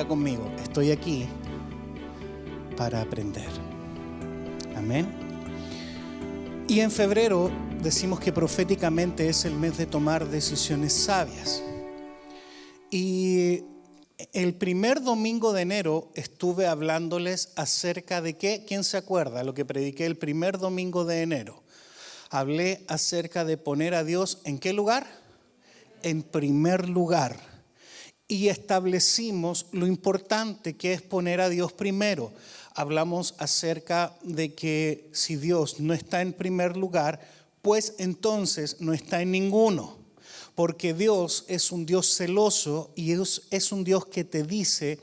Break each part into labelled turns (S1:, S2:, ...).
S1: Diga conmigo, estoy aquí para aprender. Amén. Y en febrero decimos que proféticamente es el mes de tomar decisiones sabias. Y el primer domingo de enero estuve hablándoles acerca de qué. ¿Quién se acuerda lo que prediqué el primer domingo de enero? Hablé acerca de poner a Dios ¿en qué lugar? En primer lugar. Y establecimos lo importante que es poner a Dios primero. Hablamos acerca de que si Dios no está en primer lugar, pues entonces no está en ninguno. Porque Dios es un Dios celoso y es un Dios que te dice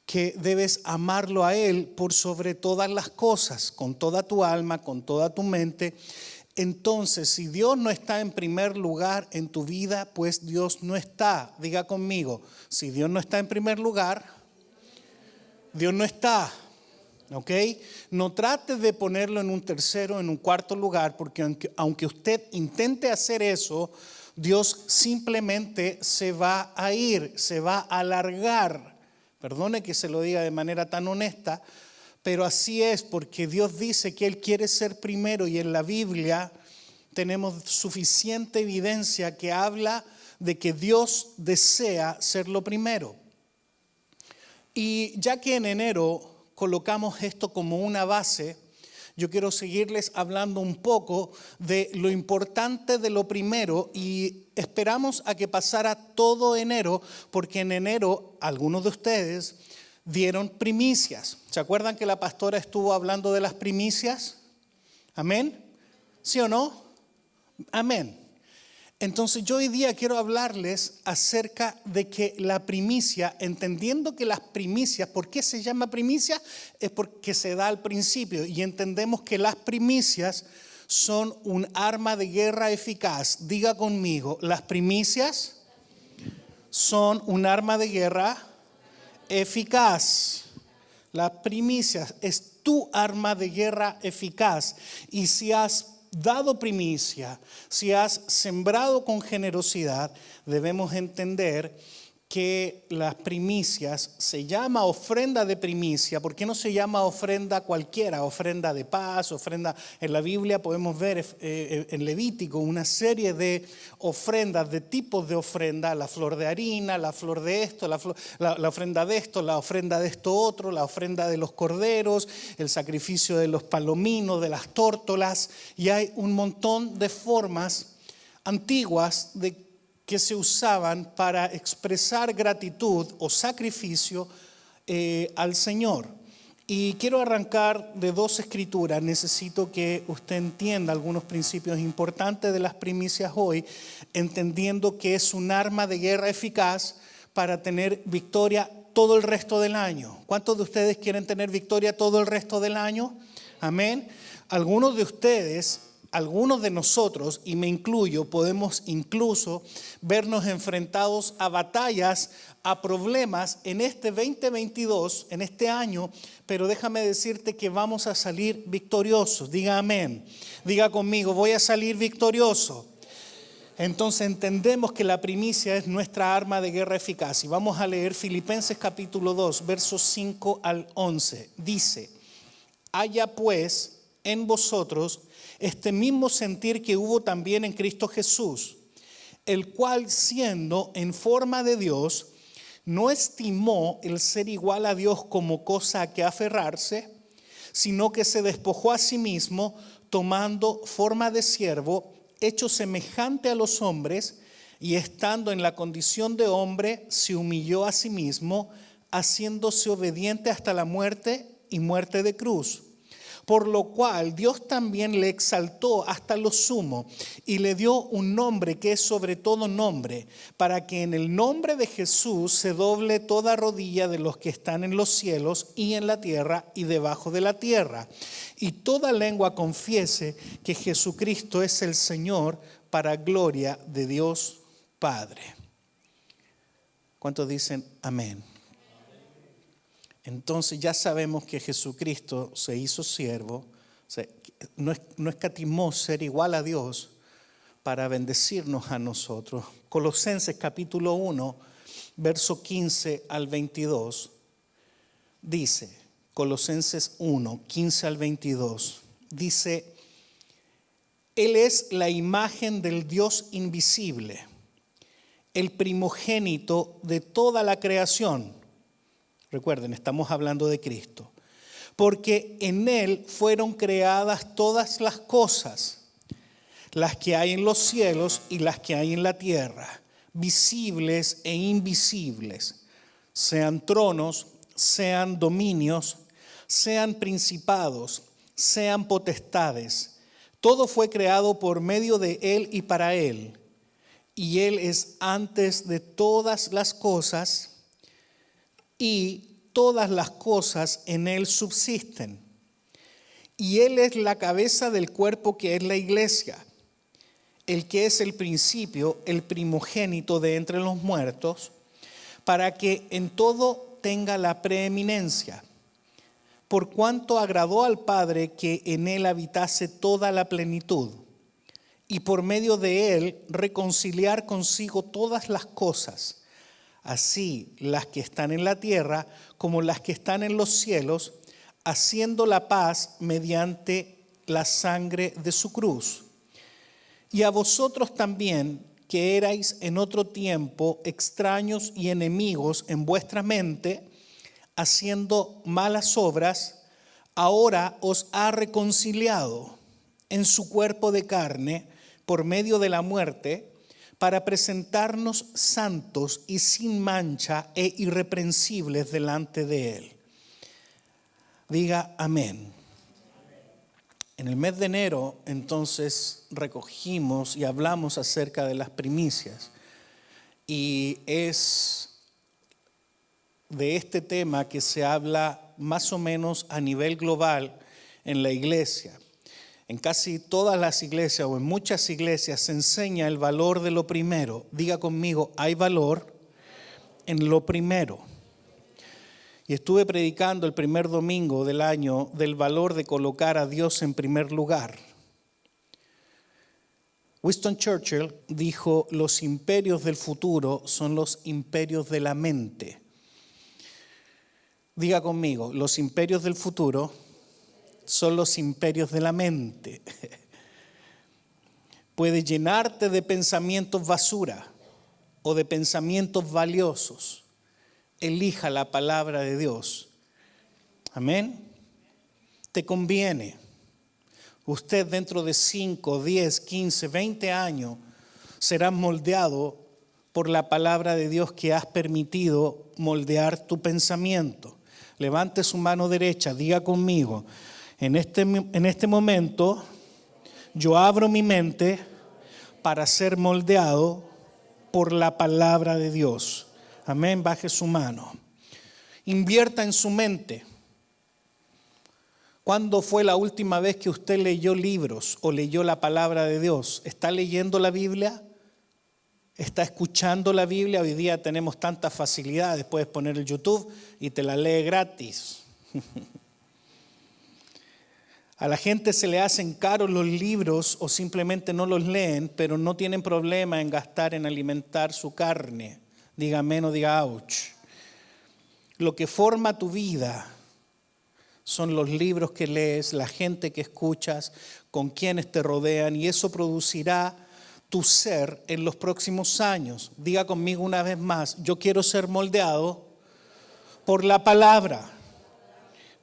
S1: que debes amarlo a Él por sobre todas las cosas, con toda tu alma, con toda tu mente. Entonces, si Dios no está en primer lugar en tu vida, pues Dios no está. Diga conmigo, si Dios no está en primer lugar, Dios no está. ¿Ok? No trate de ponerlo en un tercero, en un cuarto lugar, porque aunque usted intente hacer eso, Dios simplemente se va a ir, se va a alargar. Perdone que se lo diga de manera tan honesta, pero así es, porque Dios dice que Él quiere ser primero y en la Biblia tenemos suficiente evidencia que habla de que Dios desea ser lo primero. Y ya que en enero colocamos esto como una base, yo quiero seguirles hablando un poco de lo importante de lo primero y esperamos a que pasara todo enero, porque en enero algunos de ustedes dieron primicias. ¿Se acuerdan que la pastora estuvo hablando de las primicias? ¿Amén? ¿Sí o no? Amén. Entonces yo hoy día quiero hablarles acerca de que la primicia, entendiendo que las primicias, ¿por qué se llama primicia? Es porque se da al principio y entendemos que las primicias son un arma de guerra eficaz. Diga conmigo, las primicias son un arma de guerra eficaz. Las primicias es tu arma de guerra eficaz. Y si has dado primicia, si has sembrado con generosidad, debemos entender que las primicias se llama ofrenda de primicia. ¿Por qué no se llama ofrenda cualquiera? Ofrenda de paz, ofrenda. En la Biblia podemos ver en Levítico una serie de ofrendas, de tipos de ofrenda: la flor de harina, la flor de esto, la ofrenda de esto, la ofrenda de esto otro, la ofrenda de los corderos, el sacrificio de los palominos, de las tórtolas. Y hay un montón de formas antiguas que se usaban para expresar gratitud o sacrificio al Señor. Y quiero arrancar de dos escrituras. Necesito que usted entienda algunos principios importantes de las primicias hoy, entendiendo que es un arma de guerra eficaz para tener victoria todo el resto del año. ¿Cuántos de ustedes quieren tener victoria todo el resto del año? Amén. Algunos de ustedes, algunos de nosotros, y me incluyo, podemos incluso vernos enfrentados a batallas, a problemas en este 2022, en este año, pero déjame decirte que vamos a salir victoriosos. Diga amén. Diga conmigo, voy a salir victorioso. Entonces entendemos que la primicia es nuestra arma de guerra eficaz. Y vamos a leer Filipenses capítulo 2, versos 5 al 11. Dice: haya pues en vosotros este mismo sentir que hubo también en Cristo Jesús, el cual, siendo en forma de Dios, no estimó el ser igual a Dios como cosa a que aferrarse, sino que se despojó a sí mismo, tomando forma de siervo, hecho semejante a los hombres, y estando en la condición de hombre, se humilló a sí mismo, haciéndose obediente hasta la muerte y muerte de cruz. Por lo cual Dios también le exaltó hasta lo sumo y le dio un nombre que es sobre todo nombre, para que en el nombre de Jesús se doble toda rodilla de los que están en los cielos y en la tierra y debajo de la tierra, y toda lengua confiese que Jesucristo es el Señor, para gloria de Dios Padre. ¿Cuántos dicen amén? Entonces ya sabemos que Jesucristo se hizo siervo, no escatimó ser igual a Dios para bendecirnos a nosotros. Colosenses capítulo 1, verso 15 al 22, Dice, Colosenses 1, 15 al 22, dice, Él es la imagen del Dios invisible, el primogénito de toda la creación. Recuerden, estamos hablando de Cristo. Porque en Él fueron creadas todas las cosas, las que hay en los cielos y las que hay en la tierra, visibles e invisibles, sean tronos, sean dominios, sean principados, sean potestades. Todo fue creado por medio de Él y para Él. Y Él es antes de todas las cosas y todas las cosas en Él subsisten. Y Él es la cabeza del cuerpo que es la iglesia, el que es el principio, el primogénito de entre los muertos, para que en todo tenga la preeminencia. Por cuanto agradó al Padre que en Él habitase toda la plenitud, y por medio de Él reconciliar consigo todas las cosas, así las que están en la tierra como las que están en los cielos, haciendo la paz mediante la sangre de su cruz. Y a vosotros también, que erais en otro tiempo extraños y enemigos en vuestra mente, haciendo malas obras, ahora os ha reconciliado en su cuerpo de carne por medio de la muerte, para presentarnos santos y sin mancha e irreprensibles delante de Él. Diga amén. En el mes de enero, entonces, recogimos y hablamos acerca de las primicias. Y es de este tema que se habla más o menos a nivel global en la iglesia. En casi todas las iglesias o en muchas iglesias se enseña el valor de lo primero. Diga conmigo, hay valor en lo primero. Y estuve predicando el primer domingo del año del valor de colocar a Dios en primer lugar. Winston Churchill dijo, los imperios del futuro son los imperios de la mente. Diga conmigo, los imperios del futuro son los imperios de la mente. Puede llenarte de pensamientos basura o de pensamientos valiosos. Elija la palabra de Dios. Amén. Te conviene. Usted dentro de 5, 10, 15, 20 años será moldeado por la palabra de Dios que has permitido moldear tu pensamiento. Levante su mano derecha, diga conmigo, en este momento yo abro mi mente para ser moldeado por la palabra de Dios. Amén, baje su mano. Invierta en su mente. ¿Cuándo fue la última vez que usted leyó libros o leyó la palabra de Dios? ¿Está leyendo la Biblia? ¿Está escuchando la Biblia? Hoy día tenemos tantas facilidades. Puedes poner el YouTube y te la lee gratis. A la gente se le hacen caros los libros o simplemente no los leen, pero no tienen problema en gastar en alimentar su carne. Diga amén o diga ouch. Lo que forma tu vida son los libros que lees, la gente que escuchas, con quienes te rodean, y eso producirá tu ser en los próximos años. Diga conmigo una vez más, yo quiero ser moldeado por la palabra.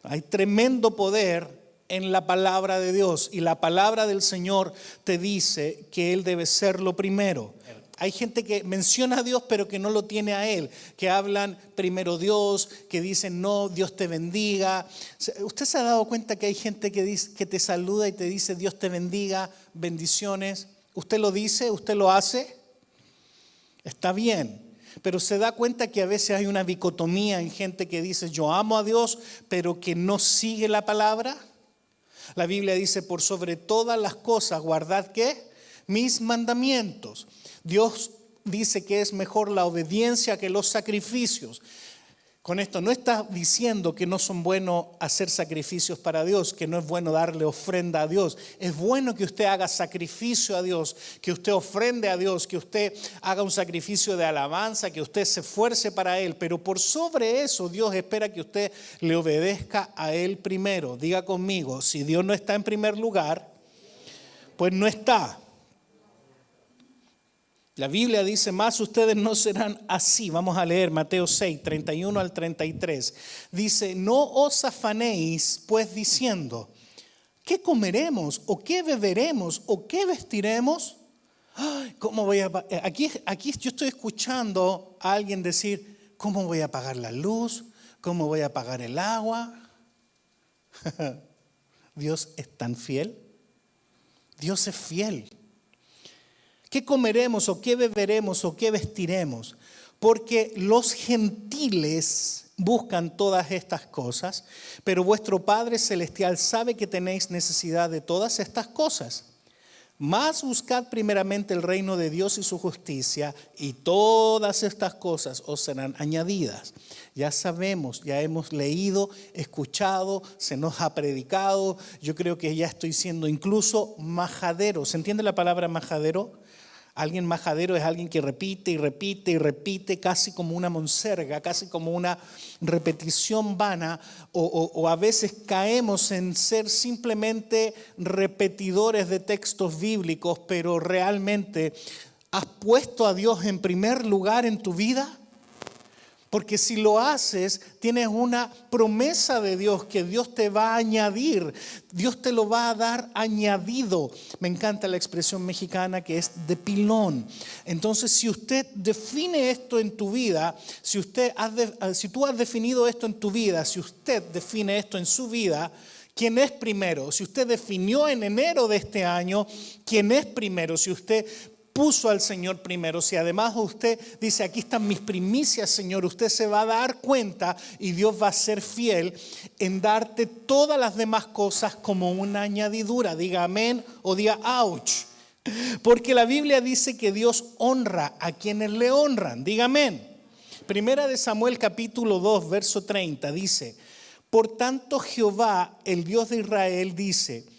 S1: Hay tremendo poder en la palabra de Dios, y la palabra del Señor te dice que Él debe ser lo primero. Hay gente que menciona a Dios pero que no lo tiene a Él, que hablan primero Dios, que dicen no, Dios te bendiga. ¿Usted se ha dado cuenta que hay gente que dice, que te saluda y te dice Dios te bendiga, bendiciones? ¿Usted lo dice? ¿Usted lo hace? Está bien, pero se da cuenta que a veces hay una dicotomía en gente que dice yo amo a Dios pero que no sigue la palabra. La Biblia dice por sobre todas las cosas guardad ¿qué? Mis mandamientos. Dios dice que es mejor la obediencia que los sacrificios. Con esto no está diciendo que no son buenos hacer sacrificios para Dios, que no es bueno darle ofrenda a Dios. Es bueno que usted haga sacrificio a Dios, que usted ofrende a Dios, que usted haga un sacrificio de alabanza, que usted se esfuerce para Él. Pero por sobre eso Dios espera que usted le obedezca a Él primero. Diga conmigo, si Dios no está en primer lugar, pues no está. La Biblia dice, más ustedes no serán así. Vamos a leer Mateo 6, 31 al 33. Dice, no os afanéis pues diciendo, ¿qué comeremos? ¿O qué beberemos? ¿O qué vestiremos? Ay, ¿cómo voy a aquí yo estoy escuchando a alguien decir, ¿cómo voy a pagar la luz? ¿Cómo voy a pagar el agua? Dios es tan fiel. Dios es fiel. ¿Qué comeremos o qué beberemos o qué vestiremos? Porque los gentiles buscan todas estas cosas, pero vuestro Padre Celestial sabe que tenéis necesidad de todas estas cosas. Mas buscad primeramente el reino de Dios y su justicia, y todas estas cosas os serán añadidas. Ya sabemos, ya hemos leído, escuchado, se nos ha predicado. Yo creo que ya estoy siendo incluso majadero. ¿Se entiende la palabra majadero? Alguien majadero es alguien que repite y repite y repite, casi como una monserga, casi como una repetición vana, o a veces caemos en ser simplemente repetidores de textos bíblicos, pero realmente ¿has puesto a Dios en primer lugar en tu vida? Porque si lo haces, tienes una promesa de Dios que Dios te va a añadir. Dios te lo va a dar añadido. Me encanta la expresión mexicana que es de pilón. Entonces, si usted define esto en tu vida, si tú has definido esto en tu vida, si usted define esto en su vida, ¿quién es primero? Si usted definió en enero de este año, ¿quién es primero? Si usted puso al Señor primero, si además usted dice, aquí están mis primicias, Señor, usted se va a dar cuenta y Dios va a ser fiel en darte todas las demás cosas como una añadidura. Diga amén o diga ouch. Porque la Biblia dice que Dios honra a quienes le honran. Diga amén. Primera de Samuel capítulo 2, verso 30 dice, por tanto Jehová, el Dios de Israel, dice,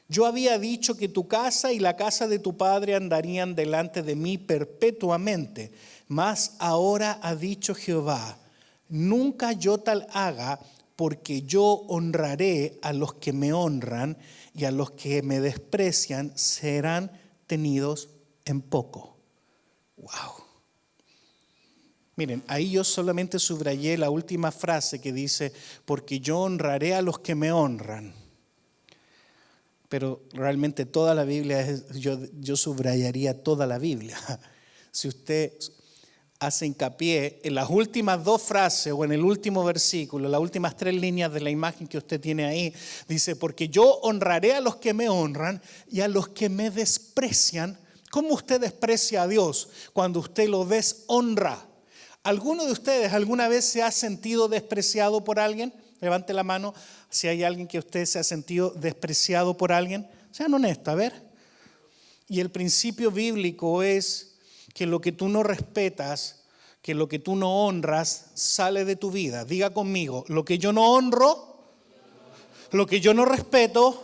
S1: yo había dicho que tu casa y la casa de tu padre andarían delante de mí perpetuamente, mas ahora ha dicho Jehová, nunca yo tal haga, porque yo honraré a los que me honran y a los que me desprecian serán tenidos en poco. Wow. Miren, ahí yo solamente subrayé la última frase que dice, porque yo honraré a los que me honran. Pero realmente toda la Biblia, yo subrayaría toda la Biblia. Si usted hace hincapié en las últimas dos frases o en el último versículo, las últimas 3 líneas de la imagen que usted tiene ahí, dice, porque yo honraré a los que me honran y a los que me desprecian. ¿Cómo usted desprecia a Dios cuando usted lo deshonra? ¿Alguno de ustedes alguna vez se ha sentido despreciado por alguien? Levante la mano si hay alguien que usted se ha sentido despreciado por alguien. Sean honestos, a ver. Y el principio bíblico es que lo que tú no respetas, que lo que tú no honras, sale de tu vida. Diga conmigo, lo que yo no honro, lo que yo no respeto,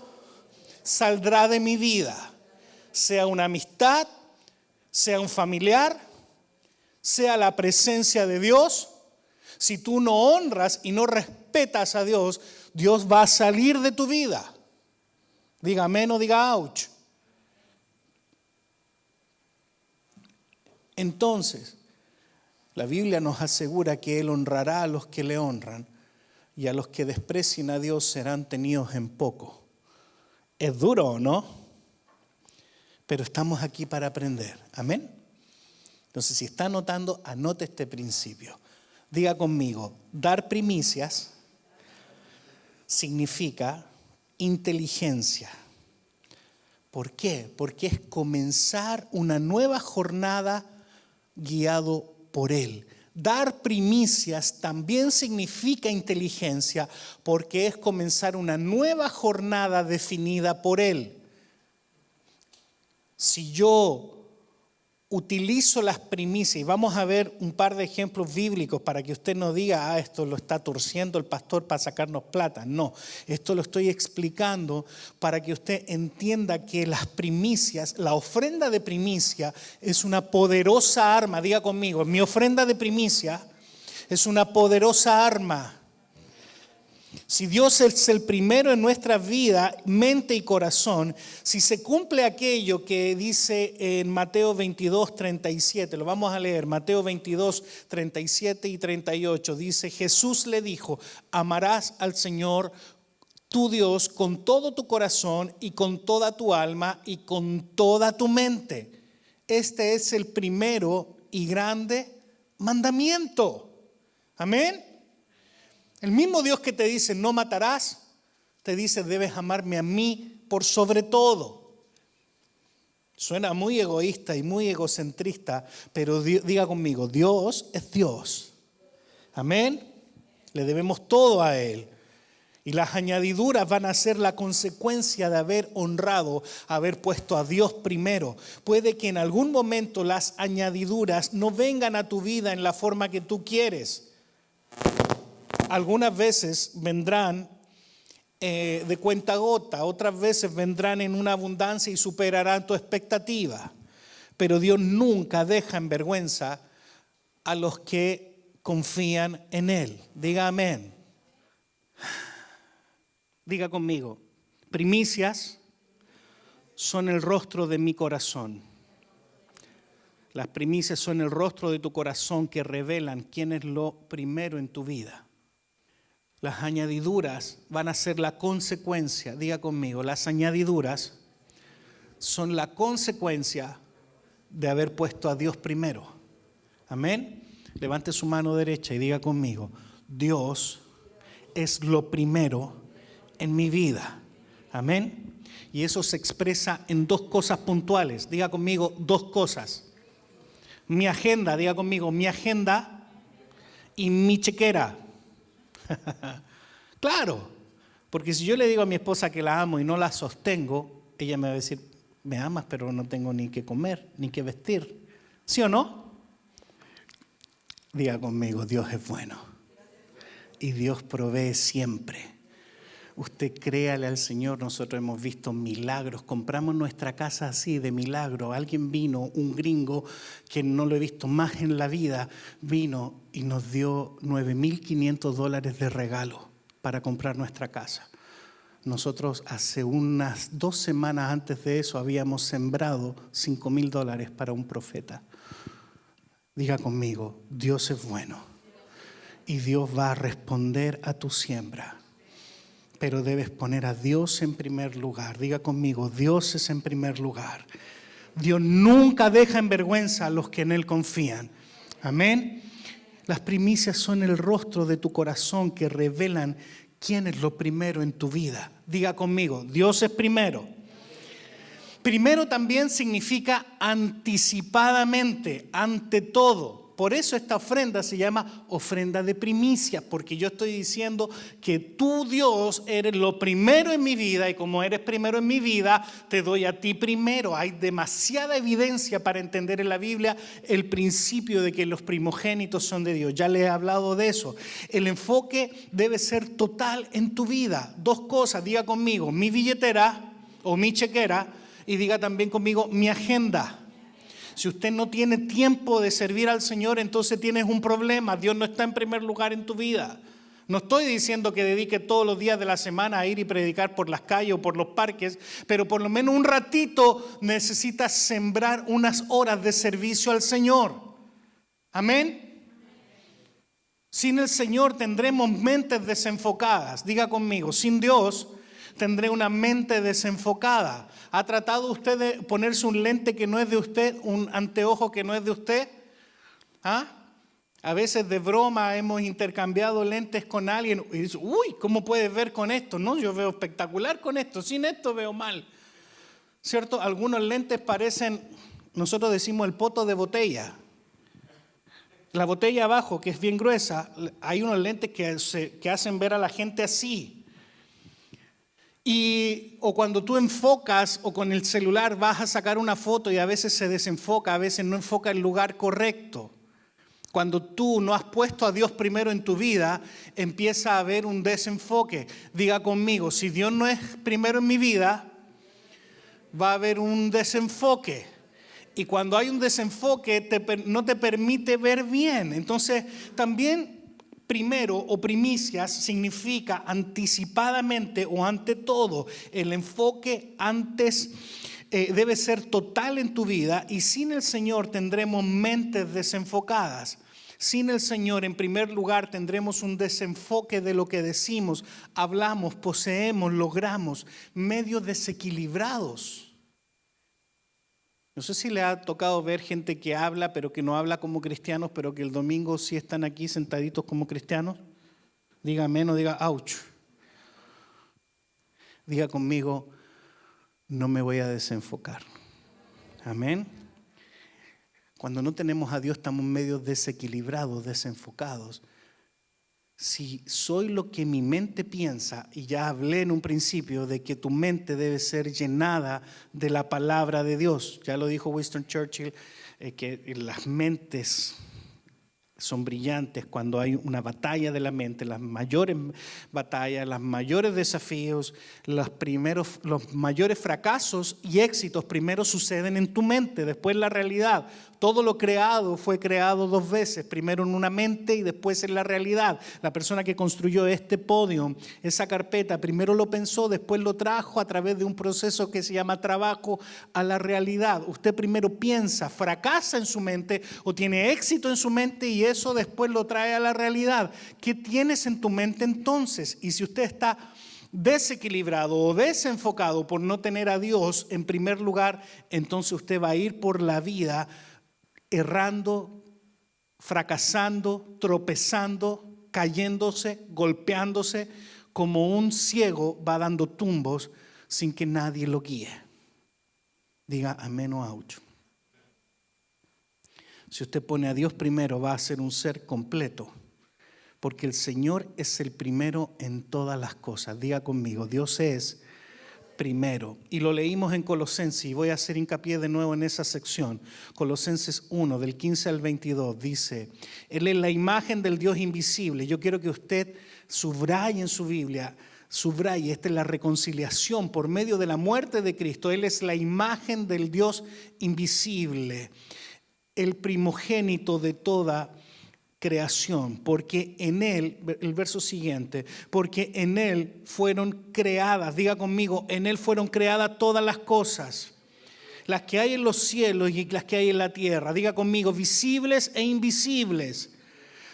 S1: saldrá de mi vida. Sea una amistad, sea un familiar, sea la presencia de Dios. Si tú no honras y no respetas a Dios, Dios va a salir de tu vida. Diga amén o diga ouch. Entonces, la Biblia nos asegura que Él honrará a los que le honran y a los que desprecien a Dios serán tenidos en poco. Es duro, ¿o no? Pero estamos aquí para aprender. Amén. Entonces, si está anotando, anote este principio. Diga conmigo, dar primicias significa inteligencia. ¿Por qué? Porque es comenzar una nueva jornada guiado por Él. Dar primicias también significa inteligencia porque es comenzar una nueva jornada definida por Él. Si yo utilizo las primicias, y vamos a ver un par de ejemplos bíblicos para que usted no diga, esto lo está torciendo el pastor para sacarnos plata. No, esto lo estoy explicando para que usted entienda que las primicias, la ofrenda de primicia es una poderosa arma. Diga conmigo, mi ofrenda de primicia es una poderosa arma. Si Dios es el primero en nuestra vida, mente y corazón, si se cumple aquello que dice en Mateo 22, 37, lo vamos a leer, Mateo 22, 37 y 38, dice, Jesús le dijo, amarás al Señor tu Dios con todo tu corazón y con toda tu alma y con toda tu mente. Este es el primero y grande mandamiento. Amén. El mismo Dios que te dice no matarás, te dice debes amarme a mí por sobre todo. Suena muy egoísta y muy egocentrista, pero diga conmigo, Dios es Dios. Amén. Le debemos todo a Él. Y las añadiduras van a ser la consecuencia de haber honrado, haber puesto a Dios primero. Puede que en algún momento las añadiduras no vengan a tu vida en la forma que tú quieres. Algunas veces vendrán de cuentagota, otras veces vendrán en una abundancia y superarán tu expectativa. Pero Dios nunca deja en vergüenza a los que confían en Él. Diga amén. Diga conmigo, primicias son el rostro de mi corazón. Las primicias son el rostro de tu corazón que revelan quién es lo primero en tu vida. Las añadiduras van a ser la consecuencia, diga conmigo, las añadiduras son la consecuencia de haber puesto a Dios primero. Amén. Levante su mano derecha y diga conmigo, Dios es lo primero en mi vida. Amén. Y eso se expresa en dos cosas puntuales. Diga conmigo, dos cosas. Mi agenda, diga conmigo, mi agenda y mi chequera. Claro, porque si yo le digo a mi esposa que la amo y no la sostengo, ella me va a decir, me amas, pero no tengo ni que comer, ni que vestir. ¿Sí o no? Diga conmigo, Dios es bueno. Y Dios provee siempre. Usted créale al Señor, nosotros hemos visto milagros, compramos nuestra casa así de milagro. Alguien vino, un gringo que no lo he visto más en la vida, vino y nos dio $9,500 de regalo para comprar nuestra casa. Nosotros hace unas 2 semanas antes de eso habíamos sembrado $5,000 para un profeta. Diga conmigo, Dios es bueno y Dios va a responder a tu siembra. Pero debes poner a Dios en primer lugar. Diga conmigo, Dios es en primer lugar. Dios nunca deja en vergüenza a los que en Él confían. Amén. Las primicias son el rostro de tu corazón que revelan quién es lo primero en tu vida. Diga conmigo, Dios es primero. Primero también significa anticipadamente, ante todo. Por eso esta ofrenda se llama ofrenda de primicia, porque yo estoy diciendo que tú, Dios, eres lo primero en mi vida y como eres primero en mi vida, te doy a ti primero. Hay demasiada evidencia para entender en la Biblia el principio de que los primogénitos son de Dios. Ya le he hablado de eso. El enfoque debe ser total en tu vida. 2 cosas, diga conmigo, mi billetera o mi chequera y diga también conmigo mi agenda. Si usted no tiene tiempo de servir al Señor, entonces tienes un problema. Dios no está en primer lugar en tu vida. No estoy diciendo que dedique todos los días de la semana a ir y predicar por las calles o por los parques, pero por lo menos un ratito necesitas sembrar unas horas de servicio al Señor. Amén. Sin el Señor tendremos mentes desenfocadas. Diga conmigo, sin Dios tendré una mente desenfocada. ¿Ha tratado usted de ponerse un lente que no es de usted, un anteojo que no es de usted? ¿Ah? A veces de broma hemos intercambiado lentes con alguien y dice, uy, ¿cómo puedes ver con esto? No, yo veo espectacular con esto, sin esto veo mal. ¿Cierto? Algunos lentes parecen, nosotros decimos el poto de botella. La botella abajo, que es bien gruesa, hay unos lentes que hacen ver a la gente así. O cuando tú enfocas o con el celular vas a sacar una foto y a veces se desenfoca, a veces no enfoca el lugar correcto. Cuando tú no has puesto a Dios primero en tu vida, empieza a haber un desenfoque. Diga conmigo, si Dios no es primero en mi vida, va a haber un desenfoque. Y cuando hay un desenfoque, no te permite ver bien. Entonces, también primero o primicias significa anticipadamente o ante todo. El enfoque antes debe ser total en tu vida, y sin el Señor tendremos mentes desenfocadas. Sin el Señor, en primer lugar, tendremos un desenfoque de lo que decimos, hablamos, poseemos, logramos, medios desequilibrados. No sé si le ha tocado ver gente que habla, pero que no habla como cristianos, pero que el domingo sí están aquí sentaditos como cristianos. Diga amén, no diga ouch. Diga conmigo, no me voy a desenfocar. Amén. Cuando no tenemos a Dios estamos medio desequilibrados, desenfocados. Si soy lo que mi mente piensa, y ya hablé en un principio de que tu mente debe ser llenada de la palabra de Dios. Ya lo dijo Winston Churchill, que las mentes son brillantes cuando hay una batalla de la mente, las mayores batallas, los mayores desafíos, los mayores fracasos y éxitos primero suceden en tu mente, después la realidad. Todo lo creado fue creado dos veces, primero en una mente y después en la realidad. La persona que construyó este podio, esa carpeta, primero lo pensó, después lo trajo a través de un proceso que se llama trabajo a la realidad. Usted primero piensa, fracasa en su mente o tiene éxito en su mente y eso después lo trae a la realidad. ¿Qué tienes en tu mente entonces? Y si usted está desequilibrado o desenfocado por no tener a Dios en primer lugar, entonces usted va a ir por la vida errando, fracasando, tropezando, cayéndose, golpeándose, como un ciego va dando tumbos sin que nadie lo guíe. Diga amén o ouch. Si usted pone a Dios primero, va a ser un ser completo, porque el Señor es el primero en todas las cosas. Diga conmigo, Dios es primero. Y lo leímos en Colosenses, y voy a hacer hincapié de nuevo en esa sección. Colosenses 1, del 15 al 22, dice: Él es la imagen del Dios invisible. Yo quiero que usted subraye en su Biblia, subraye, esta es la reconciliación por medio de la muerte de Cristo. Él es la imagen del Dios invisible, el primogénito de toda creación, porque en Él, el verso siguiente, porque en Él fueron creadas, diga conmigo, en Él fueron creadas todas las cosas, las que hay en los cielos y las que hay en la tierra. Diga conmigo, visibles e invisibles.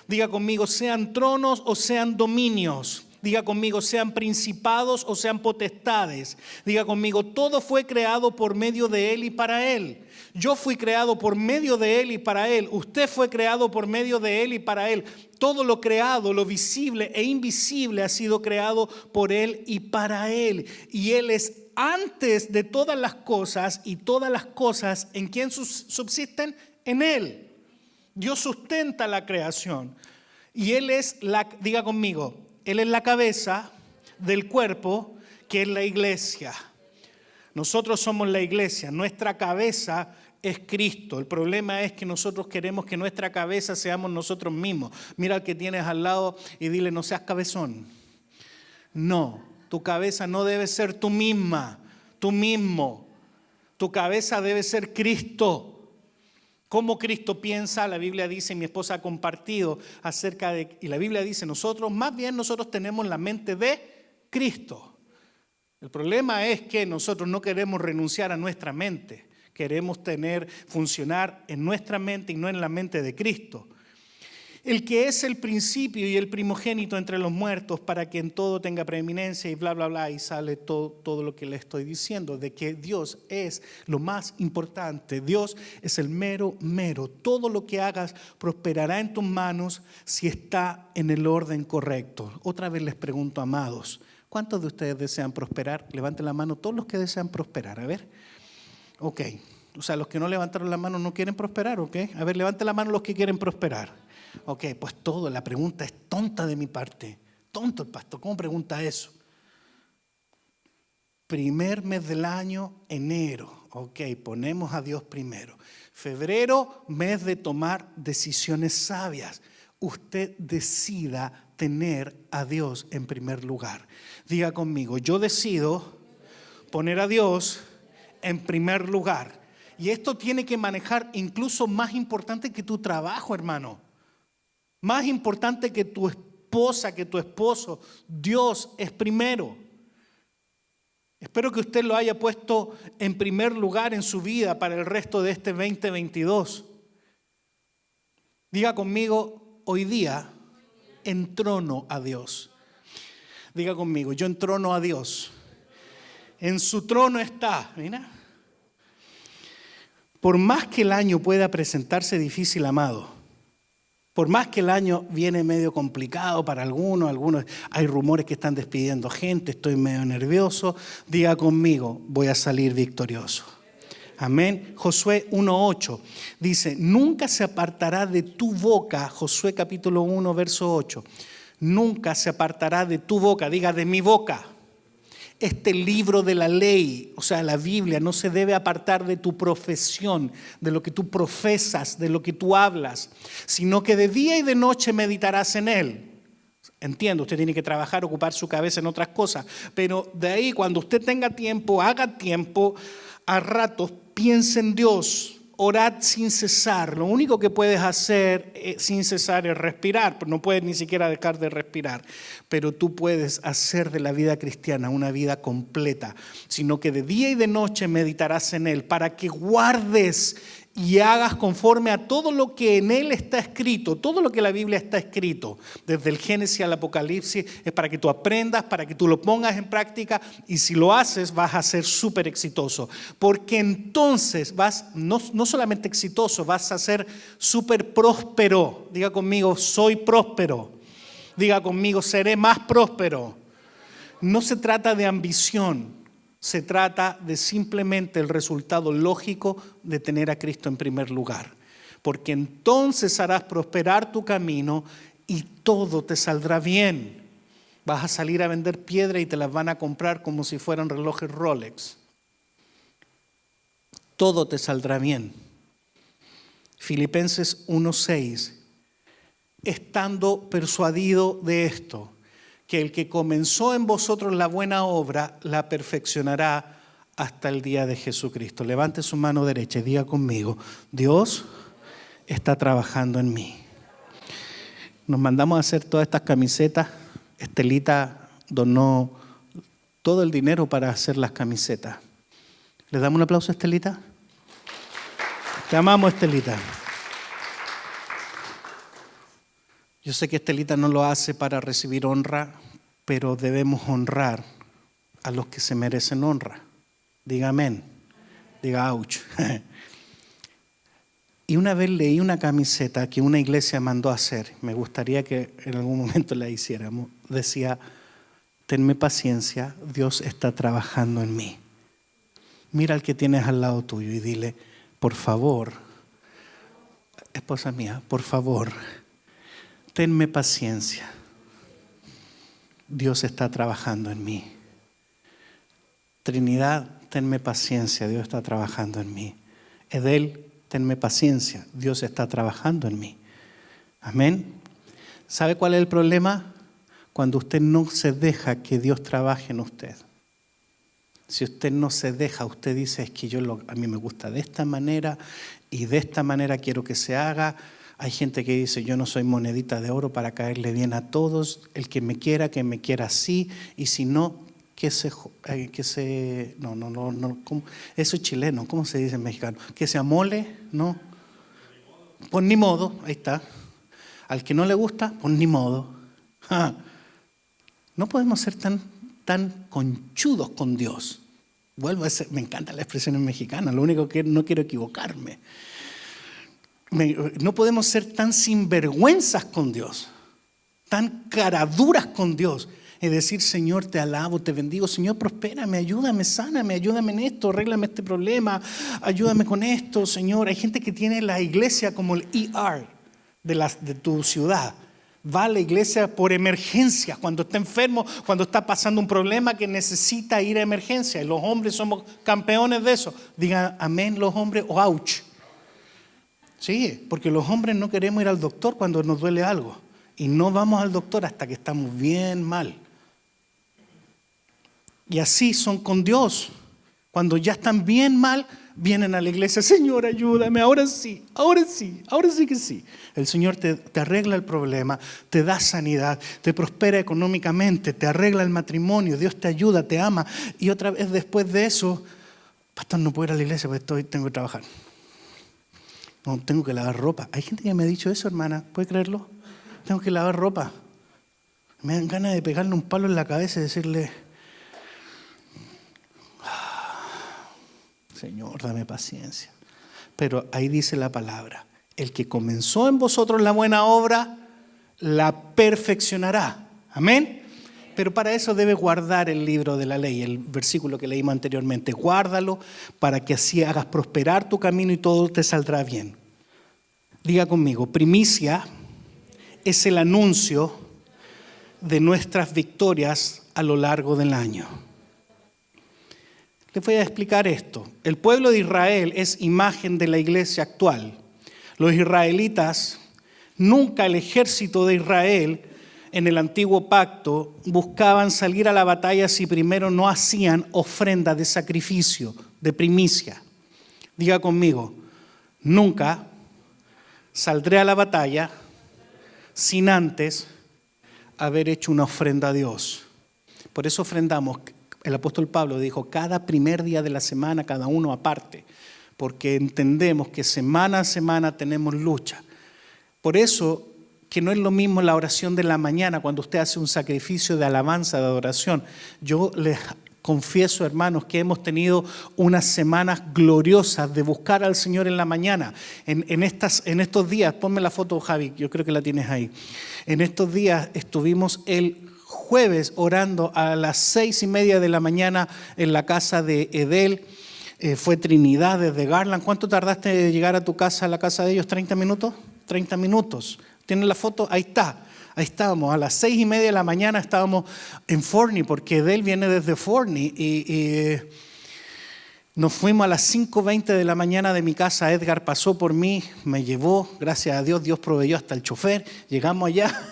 S1: Diga conmigo, sean tronos o sean dominios. Diga conmigo, sean principados o sean potestades. Diga conmigo, todo fue creado por medio de Él y para Él. Yo fui creado por medio de Él y para Él. Usted fue creado por medio de Él y para Él. Todo lo creado, lo visible e invisible, ha sido creado por Él y para Él. Y Él es antes de todas las cosas, y todas las cosas, ¿en quién subsisten? En Él. Dios sustenta la creación. Y Él es diga conmigo, Él es la cabeza del cuerpo, que es la iglesia. Nosotros somos la iglesia, nuestra cabeza es Cristo. El problema es que nosotros queremos que nuestra cabeza seamos nosotros mismos. Mira al que tienes al lado y dile, no seas cabezón. No, tu cabeza no debe ser tú misma, tú mismo. Tu cabeza debe ser Cristo. ¿Cómo Cristo piensa? La Biblia dice, mi esposa ha compartido acerca de, y la Biblia dice, nosotros tenemos la mente de Cristo. El problema es que nosotros no queremos renunciar a nuestra mente. Queremos funcionar en nuestra mente y no en la mente de Cristo. El que es el principio y el primogénito entre los muertos, para que en todo tenga preeminencia, y bla, bla, bla, y sale todo lo que le estoy diciendo, de que Dios es lo más importante. Dios es el mero. Todo lo que hagas prosperará en tus manos si está en el orden correcto. Otra vez les pregunto, amados, ¿cuántos de ustedes desean prosperar? Levanten la mano todos los que desean prosperar, a ver. Ok, o sea, los que no levantaron la mano no quieren prosperar, ok. A ver, levanten la mano los que quieren prosperar. Ok, pues la pregunta es tonta de mi parte. Tonto el pastor, ¿cómo pregunta eso? Primer mes del año, enero. Ok, ponemos a Dios primero. Febrero, mes de tomar decisiones sabias. Usted decida tener a Dios en primer lugar. Diga conmigo, yo decido poner a Dios en primer lugar. Y esto tiene que manejar incluso más importante que tu trabajo, hermano. Más importante que tu esposa, que tu esposo. Dios es primero. Espero que usted lo haya puesto en primer lugar en su vida para el resto de este 2022. Diga conmigo, hoy día entrono a Dios. Diga conmigo, yo entrono a Dios. En su trono está, mira. Por más que el año pueda presentarse difícil, amado, por más que el año viene medio complicado para algunos hay rumores que están despidiendo gente, estoy medio nervioso, diga conmigo, voy a salir victorioso. Amén. Josué 1:8 dice, nunca se apartará de tu boca, Josué capítulo 1, verso 8, nunca se apartará de tu boca, diga de mi boca. Este libro de la ley, o sea, la Biblia, no se debe apartar de tu profesión, de lo que tú profesas, de lo que tú hablas, sino que de día y de noche meditarás en él. Entiendo, usted tiene que trabajar, ocupar su cabeza en otras cosas, pero de ahí cuando usted tenga tiempo, haga tiempo, a ratos piense en Dios. Orad sin cesar. Lo único que puedes hacer sin cesar es respirar, pero no puedes ni siquiera dejar de respirar. Pero tú puedes hacer de la vida cristiana una vida completa, sino que de día y de noche meditarás en él para que guardes y hagas conforme a todo lo que en él está escrito. Todo lo que la Biblia está escrito, desde el Génesis al Apocalipsis, es para que tú aprendas, para que tú lo pongas en práctica, y si lo haces vas a ser súper exitoso, porque entonces vas, no solamente exitoso, vas a ser súper próspero. Diga conmigo, soy próspero. Diga conmigo, seré más próspero. No se trata de ambición. Se trata de simplemente el resultado lógico de tener a Cristo en primer lugar. Porque entonces harás prosperar tu camino y todo te saldrá bien. Vas a salir a vender piedra y te las van a comprar como si fueran relojes Rolex. Todo te saldrá bien. Filipenses 1:6. Estando persuadido de esto, que el que comenzó en vosotros la buena obra, la perfeccionará hasta el día de Jesucristo. Levante su mano derecha y diga conmigo, Dios está trabajando en mí. Nos mandamos a hacer todas estas camisetas. Estelita donó todo el dinero para hacer las camisetas. ¿Le damos un aplauso a Estelita? Te amamos, Estelita. Yo sé que Estelita no lo hace para recibir honra, pero debemos honrar a los que se merecen honra. Diga amén. Diga ouch. Y una vez leí una camiseta que una iglesia mandó a hacer. Me gustaría que en algún momento la hiciéramos. Decía, tenme paciencia, Dios está trabajando en mí. Mira al que tienes al lado tuyo y dile, por favor, esposa mía, por favor, tenme paciencia. Dios está trabajando en mí. Trinidad, tenme paciencia. Dios está trabajando en mí. Edel, tenme paciencia. Dios está trabajando en mí. Amén. ¿Sabe cuál es el problema? Cuando usted no se deja que Dios trabaje en usted. Si usted no se deja, usted dice, es que a mí me gusta de esta manera y de esta manera quiero que se haga. Hay gente que dice, yo no soy monedita de oro para caerle bien a todos. El que me quiera así. Y si no, ¿cómo? Eso es chileno, ¿cómo se dice en mexicano? Que se amole, ¿no? Pues ni modo, ahí está. Al que no le gusta, pues ni modo. No podemos ser tan conchudos con Dios. Vuelvo a decir, me encanta la expresión en mexicana, lo único que no quiero equivocarme. No podemos ser tan sinvergüenzas con Dios, tan caraduras con Dios. Es decir, Señor, te alabo, te bendigo. Señor, prospérame, ayúdame, sáname, ayúdame en esto, arréglame este problema, ayúdame con esto, Señor. Hay gente que tiene la iglesia como el ER de tu ciudad. Va a la iglesia por emergencias, cuando está enfermo, cuando está pasando un problema que necesita ir a emergencia. Y los hombres somos campeones de eso. Digan amén los hombres o ouch. Sí, porque los hombres no queremos ir al doctor cuando nos duele algo. Y no vamos al doctor hasta que estamos bien mal. Y así son con Dios. Cuando ya están bien mal, vienen a la iglesia. Señor, ayúdame, ahora sí que sí. El Señor te arregla el problema, te da sanidad, te prospera económicamente, te arregla el matrimonio, Dios te ayuda, te ama. Y otra vez después de eso, pastor, no puedo ir a la iglesia porque tengo que trabajar. No, tengo que lavar ropa. Hay gente que me ha dicho eso, hermana, ¿puede creerlo? Tengo que lavar ropa. Me dan ganas de pegarle un palo en la cabeza y decirle, Señor, dame paciencia. Pero ahí dice la palabra, el que comenzó en vosotros la buena obra, la perfeccionará. Amén. Pero para eso debe guardar el libro de la ley, el versículo que leímos anteriormente. Guárdalo para que así hagas prosperar tu camino y todo te saldrá bien. Diga conmigo, primicia es el anuncio de nuestras victorias a lo largo del año. Les voy a explicar esto. El pueblo de Israel es imagen de la iglesia actual. Los israelitas, nunca el ejército de Israel en el antiguo pacto buscaban salir a la batalla si primero no hacían ofrenda de sacrificio, de primicia. Diga conmigo, nunca saldré a la batalla sin antes haber hecho una ofrenda a Dios. Por eso ofrendamos. El apóstol Pablo dijo, cada primer día de la semana, cada uno aparte, porque entendemos que semana a semana tenemos lucha. Por eso, que no es lo mismo la oración de la mañana, cuando usted hace un sacrificio de alabanza, de adoración. Yo les confieso, hermanos, que hemos tenido unas semanas gloriosas de buscar al Señor en la mañana. En estos días, ponme la foto, Javi, yo creo que la tienes ahí. En estos días estuvimos el jueves orando a las 6:30 de la mañana en la casa de Edel. Fue Trinidad desde Garland. ¿Cuánto tardaste de llegar a tu casa, a la casa de ellos? ¿30 minutos? 30 minutos. ¿Tienen la foto? Ahí está. Ahí estábamos. A las 6:30 de la mañana estábamos en Forney, porque Edel viene desde Forney. Y nos fuimos a las 5:20 de la mañana de mi casa. Edgar pasó por mí, me llevó. Gracias a Dios, Dios proveyó hasta el chofer. Llegamos allá.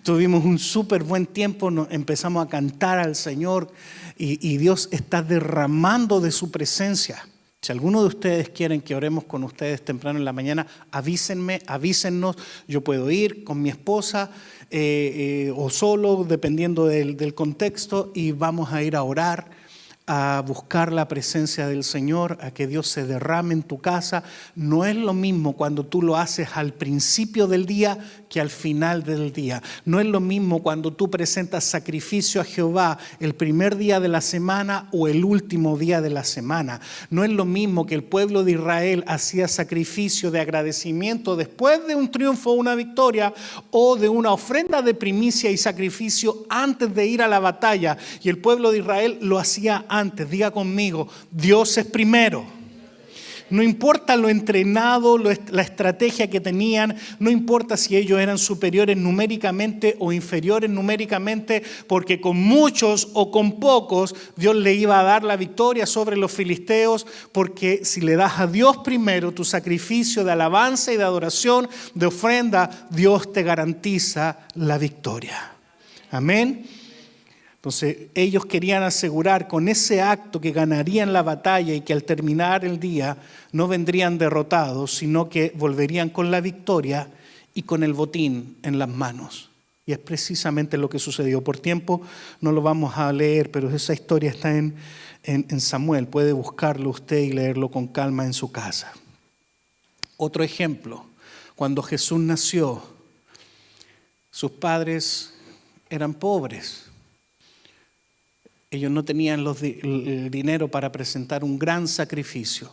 S1: Tuvimos un súper buen tiempo, empezamos a cantar al Señor y Dios está derramando de su presencia. Si alguno de ustedes quieren que oremos con ustedes temprano en la mañana, avísennos. Yo puedo ir con mi esposa o solo, dependiendo del contexto, y vamos a ir a orar, a buscar la presencia del Señor, a que Dios se derrame en tu casa. No es lo mismo cuando tú lo haces al principio del día que al final del día. No es lo mismo cuando tú presentas sacrificio a Jehová el primer día de la semana o el último día de la semana. No es lo mismo que el pueblo de Israel hacía sacrificio de agradecimiento después de un triunfo o una victoria, o de una ofrenda de primicia y sacrificio antes de ir a la batalla. Y el pueblo de Israel lo hacía antes. Diga conmigo, Dios es primero. No importa lo entrenado, la estrategia que tenían, no importa si ellos eran superiores numéricamente o inferiores numéricamente, porque con muchos o con pocos Dios le iba a dar la victoria sobre los filisteos, porque si le das a Dios primero tu sacrificio de alabanza y de adoración, de ofrenda, Dios te garantiza la victoria. Amén. Entonces ellos querían asegurar con ese acto que ganarían la batalla y que al terminar el día no vendrían derrotados, sino que volverían con la victoria y con el botín en las manos. Y es precisamente lo que sucedió. Por tiempo no lo vamos a leer, pero esa historia está en Samuel. Puede buscarlo usted y leerlo con calma en su casa. Otro ejemplo, cuando Jesús nació, sus padres eran pobres. Ellos no tenían el dinero para presentar un gran sacrificio,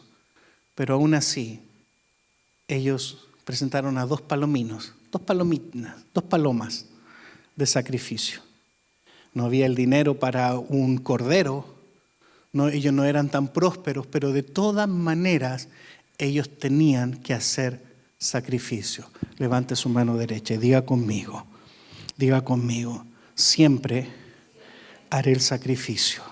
S1: pero aún así ellos presentaron a dos palomas de sacrificio. No había el dinero para un cordero, ellos no eran tan prósperos, pero de todas maneras ellos tenían que hacer sacrificio. Levante su mano derecha y diga conmigo, Diga conmigo, siempre haré el sacrificio.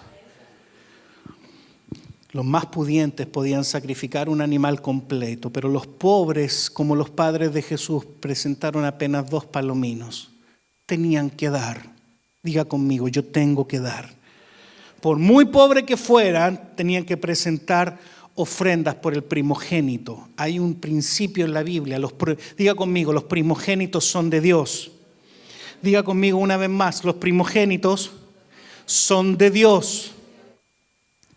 S1: Los más pudientes podían sacrificar un animal completo, pero los pobres, como los padres de Jesús, presentaron apenas 2 palominos. Tenían que dar. Diga conmigo, yo tengo que dar. Por muy pobre que fueran, tenían que presentar ofrendas por el primogénito. Hay un principio en la Biblia. Diga conmigo, los primogénitos son de Dios. Diga conmigo una vez más, los primogénitos son de Dios.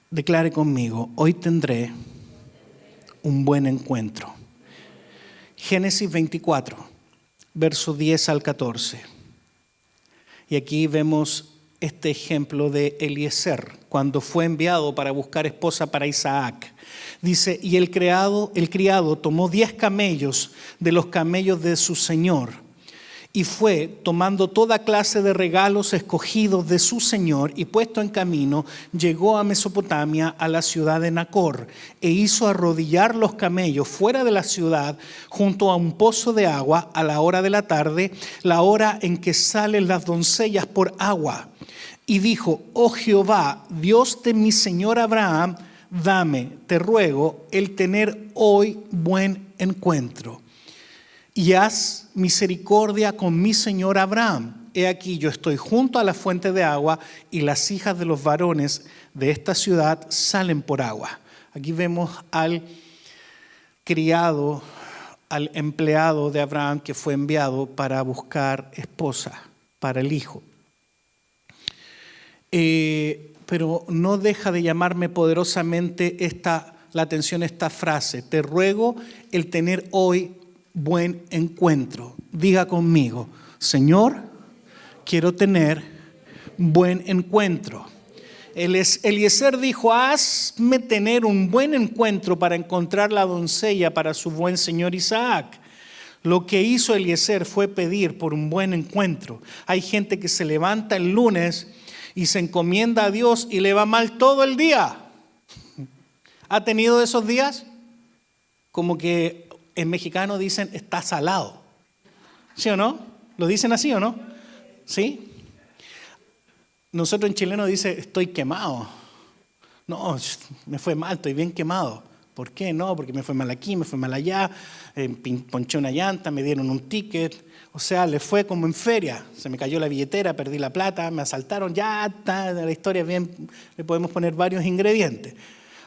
S1: Declare conmigo, hoy tendré un buen encuentro. Génesis 24, versos 10 al 14. Y aquí vemos este ejemplo de Eliezer, cuando fue enviado para buscar esposa para Isaac. Dice, y el criado tomó 10 camellos de los camellos de su señor, y fue tomando toda clase de regalos escogidos de su señor, y puesto en camino, llegó a Mesopotamia, a la ciudad de Nacor, e hizo arrodillar los camellos fuera de la ciudad, junto a un pozo de agua, a la hora de la tarde, la hora en que salen las doncellas por agua. Y dijo, oh Jehová, Dios de mi señor Abraham, dame, te ruego, el tener hoy buen encuentro. Y haz misericordia con mi señor Abraham. He aquí, yo estoy junto a la fuente de agua, y las hijas de los varones de esta ciudad salen por agua. Aquí vemos al criado, al empleado de Abraham que fue enviado para buscar esposa para el hijo. Pero no deja de llamarme poderosamente la atención esta frase. Te ruego el tener hoy buen encuentro. Diga conmigo, Señor, quiero tener buen encuentro. Eliezer dijo, hazme tener un buen encuentro para encontrar la doncella para su buen señor Isaac. Lo que hizo Eliezer fue pedir por un buen encuentro. Hay gente que se levanta el lunes y se encomienda a Dios y le va mal todo el día. ¿Ha tenido esos días? Como que en mexicano dicen, está salado. ¿Sí o no? ¿Lo dicen así o no? ¿Sí? Nosotros en chileno dice, estoy quemado. No, me fue mal, estoy bien quemado. ¿Por qué? No, porque me fue mal aquí, me fue mal allá, ponché una llanta, me dieron un ticket. O sea, le fue como en feria. Se me cayó la billetera, perdí la plata, me asaltaron. Ya está, la historia es bien, le podemos poner varios ingredientes.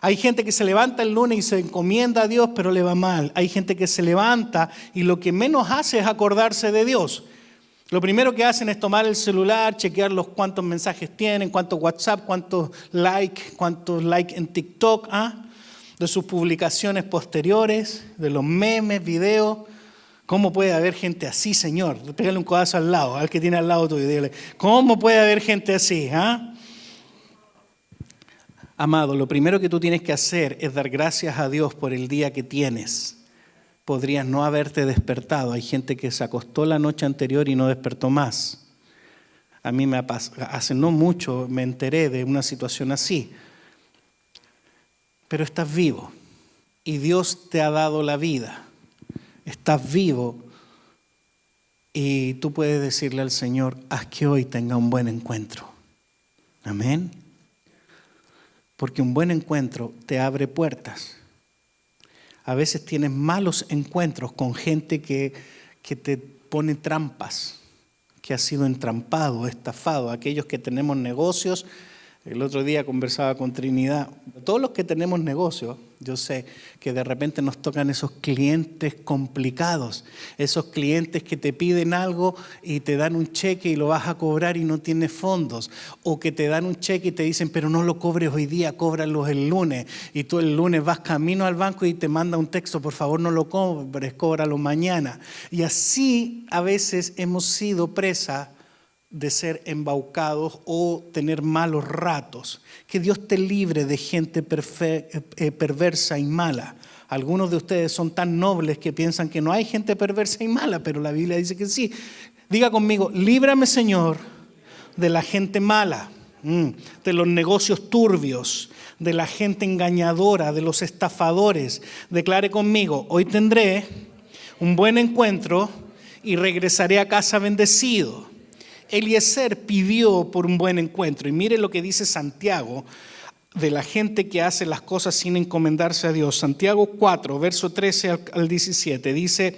S1: Hay gente que se levanta el lunes y se encomienda a Dios, pero le va mal. Hay gente que se levanta y lo que menos hace es acordarse de Dios. Lo primero que hacen es tomar el celular, chequear los cuántos mensajes tienen, cuántos WhatsApp, cuántos like en TikTok, de sus publicaciones posteriores, de los memes, videos. ¿Cómo puede haber gente así, Señor? Pégale un codazo al lado, al que tiene al lado tuyo. Dígale, ¿cómo puede haber gente así? Amado, lo primero que tú tienes que hacer es dar gracias a Dios por el día que tienes. Podrías no haberte despertado. Hay gente que se acostó la noche anterior y no despertó más. A mí hace no mucho me enteré de una situación así. Pero estás vivo y Dios te ha dado la vida. Estás vivo y tú puedes decirle al Señor, haz que hoy tenga un buen encuentro. Amén. Porque un buen encuentro te abre puertas. A veces tienes malos encuentros con gente que te pone trampas, que ha sido entrampado, estafado. Aquellos que tenemos negocios, el otro día conversaba con Trinidad, todos los que tenemos negocios, yo sé que de repente nos tocan esos clientes complicados, esos clientes que te piden algo y te dan un cheque y lo vas a cobrar y no tienes fondos, o que te dan un cheque y te dicen, pero no lo cobres hoy día, cóbralo el lunes, y tú el lunes vas camino al banco y te manda un texto, por favor no lo cobres, cóbralo mañana. Y así a veces hemos sido presa de ser embaucados o tener malos ratos. Que Dios te libre de gente perversa y mala. Algunos de ustedes son tan nobles que piensan que no hay gente perversa y mala, pero la Biblia dice que sí. Diga conmigo, líbrame, Señor, de la gente mala, de los negocios turbios, de la gente engañadora, de los estafadores. Declare conmigo, hoy tendré un buen encuentro y regresaré a casa bendecido. Eliezer pidió por un buen encuentro. Y mire lo que dice Santiago de la gente que hace las cosas sin encomendarse a Dios. Santiago 4, verso 13 al 17. Dice,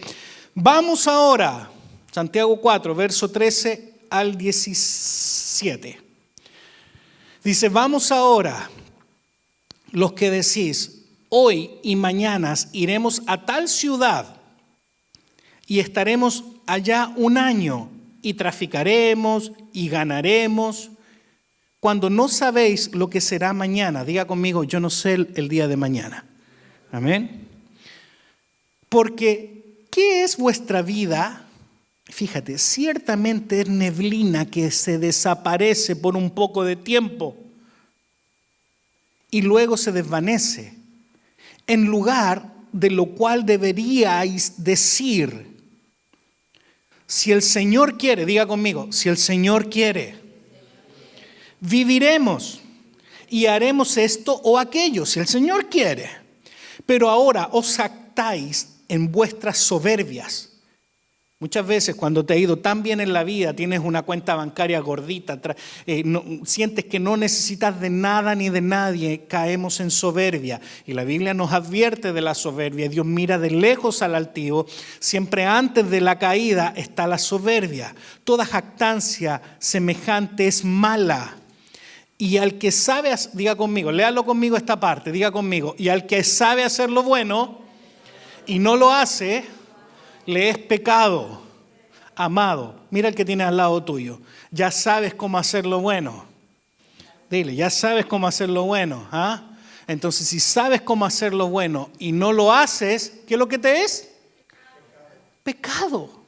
S1: vamos ahora. Santiago 4, verso 13 al 17. Dice, vamos ahora, los que decís, hoy y mañana iremos a tal ciudad y estaremos allá un año y traficaremos y ganaremos, cuando no sabéis lo que será mañana. Diga conmigo, yo no sé el día de mañana. Amén. Porque, ¿qué es vuestra vida? Fíjate, ciertamente es neblina que se desaparece por un poco de tiempo y luego se desvanece, en lugar de lo cual deberíais decir, si el Señor quiere, diga conmigo, si el Señor quiere, viviremos y haremos esto o aquello, si el Señor quiere. Pero ahora os jactáis en vuestras soberbias. Muchas veces cuando te ha ido tan bien en la vida, tienes una cuenta bancaria gordita, sientes que no necesitas de nada ni de nadie, caemos en soberbia. Y la Biblia nos advierte de la soberbia. Dios mira de lejos al altivo. Siempre antes de la caída está la soberbia. Toda jactancia semejante es mala. Y al que sabe, diga conmigo, léalo conmigo esta parte, diga conmigo, y al que sabe hacer lo bueno y no lo hace, le es pecado. Amado, mira el que tiene al lado tuyo. Ya sabes cómo hacer lo bueno. Dile, ya sabes cómo hacer lo bueno. ¿Ah? Entonces, si sabes cómo hacer lo bueno y no lo haces, ¿qué es lo que te es? Pecado.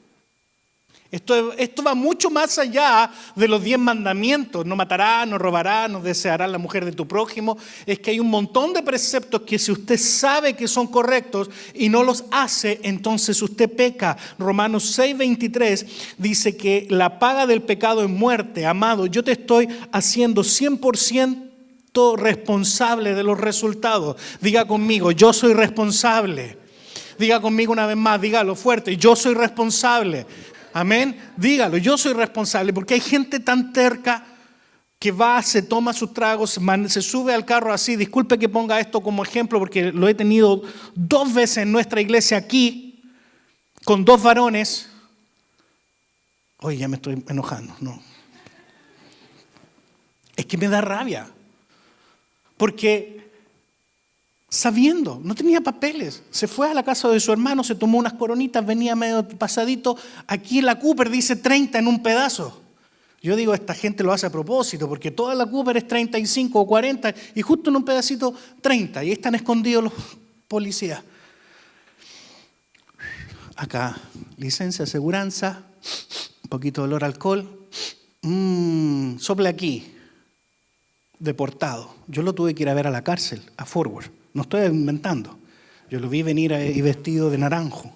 S1: Esto va mucho más allá de los 10 mandamientos. No matarás, no robarás, no desearás la mujer de tu prójimo. Es que hay un montón de preceptos que si usted sabe que son correctos y no los hace, entonces usted peca. Romanos 6:23 dice que la paga del pecado es muerte. Amado, yo te estoy haciendo 100% responsable de los resultados. Diga conmigo, yo soy responsable. Diga conmigo una vez más, dígalo fuerte, yo soy responsable. Amén, dígalo, yo soy responsable, porque hay gente tan terca que va, se toma sus tragos, se sube al carro así. Disculpe que ponga esto como ejemplo, porque lo he tenido 2 veces en nuestra iglesia aquí, con 2 varones. Oye, ya me estoy enojando, no. Es que me da rabia, porque sabiendo, no tenía papeles, se fue a la casa de su hermano, se tomó unas coronitas, venía medio pasadito. Aquí en la Cooper dice 30 en un pedazo. Yo digo, esta gente lo hace a propósito, porque toda la Cooper es 35 o 40 y justo en un pedacito 30, y ahí están escondidos los policías. Acá, licencia, aseguranza, un poquito de olor a alcohol, sople aquí, deportado. Yo lo tuve que ir a ver a la cárcel, a Forward. No estoy inventando. Yo lo vi venir ahí vestido de naranjo.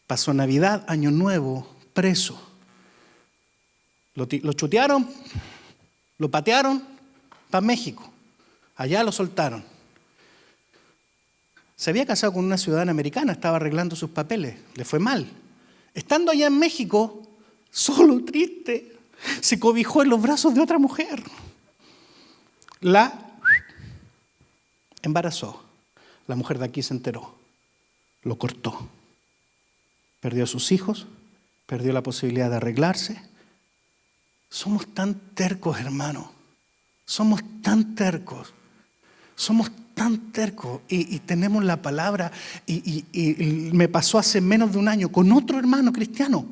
S1: Pasó Navidad, Año Nuevo, preso. Lo chutearon, lo patearon para México. Allá lo soltaron. Se había casado con una ciudadana americana, estaba arreglando sus papeles. Le fue mal. Estando allá en México, solo, triste, se cobijó en los brazos de otra mujer. La embarazó. La mujer de aquí se enteró. Lo cortó. Perdió a sus hijos. Perdió la posibilidad de arreglarse. Somos tan tercos, hermano. Somos tan tercos. Somos tan tercos. Y tenemos la palabra. Y me pasó hace menos de un año con otro hermano cristiano.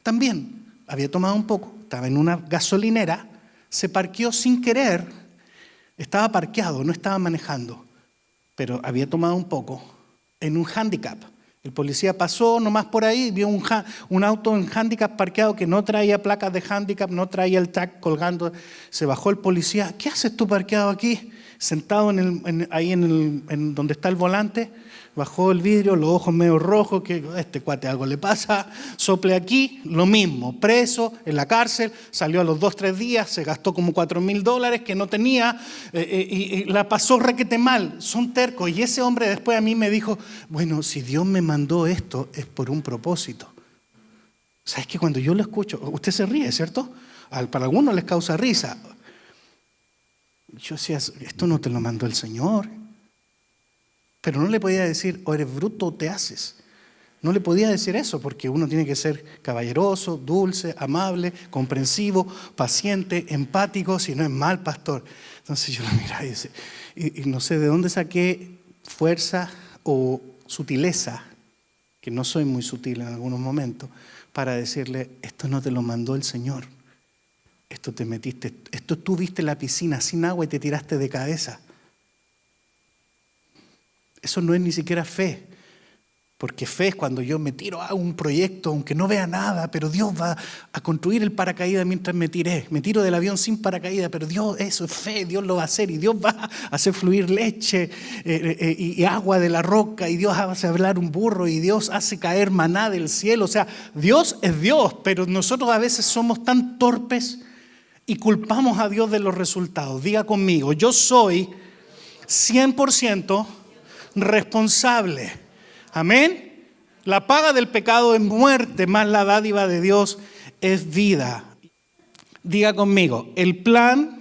S1: También había tomado un poco. Estaba en una gasolinera. Se parqueó sin querer. Estaba parqueado, no estaba manejando, pero había tomado un poco en un handicap. El policía pasó nomás por ahí, vio un auto en handicap parqueado que no traía placas de handicap, no traía el tag colgando. Se bajó el policía. ¿Qué haces tú parqueado aquí? Sentado ahí en donde está el volante. Bajó el vidrio, los ojos medio rojos, que este cuate algo le pasa. Sople aquí, lo mismo, preso, en la cárcel. Salió a los 2-3 días, se gastó como $4,000 que no tenía y la pasó requete mal. Son tercos. Y ese hombre después a mí me dijo, bueno, si Dios me mandó esto es por un propósito. ¿Sabes que cuando yo lo escucho, usted se ríe, ¿cierto? Para algunos les causa risa. Yo decía, esto no te lo mandó el Señor. Pero no le podía decir, o eres bruto o te haces. No le podía decir eso, porque uno tiene que ser caballeroso, dulce, amable, comprensivo, paciente, empático, si no es mal pastor. Entonces yo lo miraba y decía, y no sé de dónde saqué fuerza o sutileza, que no soy muy sutil en algunos momentos, para decirle, esto no te lo mandó el Señor. Esto te metiste, esto tú viste la piscina sin agua y te tiraste de cabeza. Eso no es ni siquiera fe. Porque fe es cuando yo me tiro a un proyecto, aunque no vea nada, pero Dios va a construir el paracaídas mientras me tiré. Me tiro del avión sin paracaídas, pero Dios, eso es fe, Dios lo va a hacer. Y Dios va a hacer fluir leche y agua de la roca. Y Dios hace hablar un burro. Y Dios hace caer maná del cielo. O sea, Dios es Dios, pero nosotros a veces somos tan torpes y culpamos a Dios de los resultados. Diga conmigo, yo soy 100% responsable. Amén. La paga del pecado es muerte, más la dádiva de Dios es vida. Diga conmigo, el plan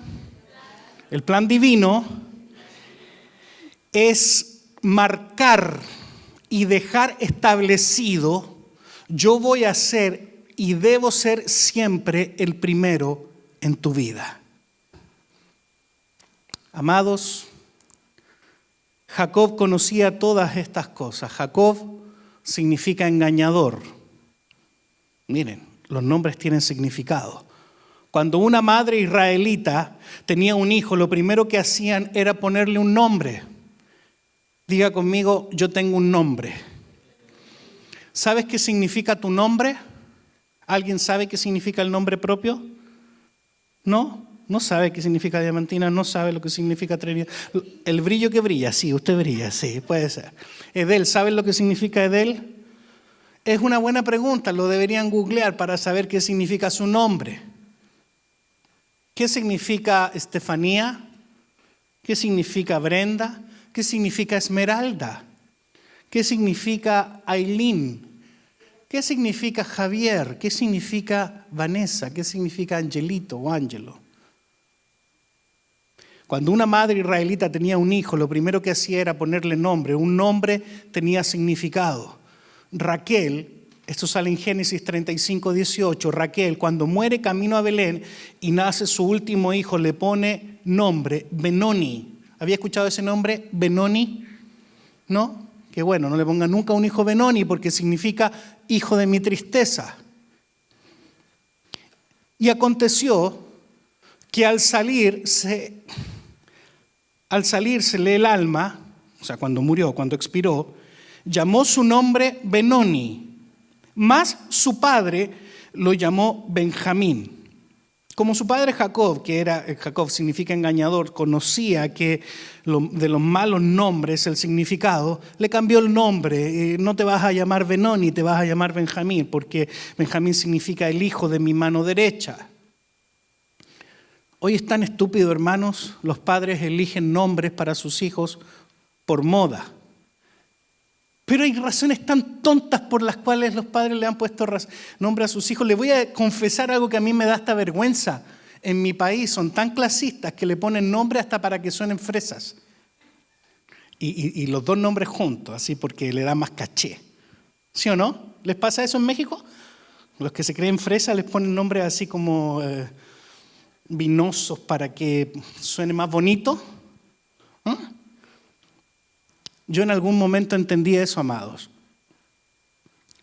S1: divino es marcar y dejar establecido, yo voy a ser y debo ser siempre el primero en tu vida. Amados, Jacob conocía todas estas cosas. Jacob significa engañador. Miren, los nombres tienen significado. Cuando una madre israelita tenía un hijo, lo primero que hacían era ponerle un nombre. Diga conmigo, yo tengo un nombre. ¿Sabes qué significa tu nombre? ¿Alguien sabe qué significa el nombre propio? ¿No? No sabe qué significa diamantina, no sabe lo que significa Trinidad. El brillo que brilla, sí, usted brilla, sí, puede ser. Edel, ¿saben lo que significa Edel? Es una buena pregunta, lo deberían googlear para saber qué significa su nombre. ¿Qué significa Estefanía? ¿Qué significa Brenda? ¿Qué significa Esmeralda? ¿Qué significa Aileen? ¿Qué significa Javier? ¿Qué significa Vanessa? ¿Qué significa Angelito o Ángelo? Cuando una madre israelita tenía un hijo, lo primero que hacía era ponerle nombre. Un nombre tenía significado. Raquel, esto sale en Génesis 35:18, Raquel cuando muere camino a Belén y nace su último hijo, le pone nombre Benoni. ¿Había escuchado ese nombre, Benoni? ¿No? Que bueno, no le ponga nunca un hijo Benoni porque significa hijo de mi tristeza. Y aconteció que al salírsele el alma, o sea, cuando murió, cuando expiró, llamó su nombre Benoni, mas su padre lo llamó Benjamín. Como su padre Jacob, Jacob significa engañador, conocía que de los malos nombres el significado, le cambió el nombre. No te vas a llamar Benoni, te vas a llamar Benjamín, porque Benjamín significa el hijo de mi mano derecha. Hoy es tan estúpido, hermanos, los padres eligen nombres para sus hijos por moda. Pero hay razones tan tontas por las cuales los padres le han puesto nombre a sus hijos. Les voy a confesar algo que a mí me da hasta vergüenza. En mi país son tan clasistas que le ponen nombre hasta para que suenen fresas. Y los dos nombres juntos, así porque le da más caché. ¿Sí o no? ¿Les pasa eso en México? Los que se creen fresas les ponen nombres así como vinosos para que suene más bonito. ¿Ah? Yo en algún momento entendí eso, amados.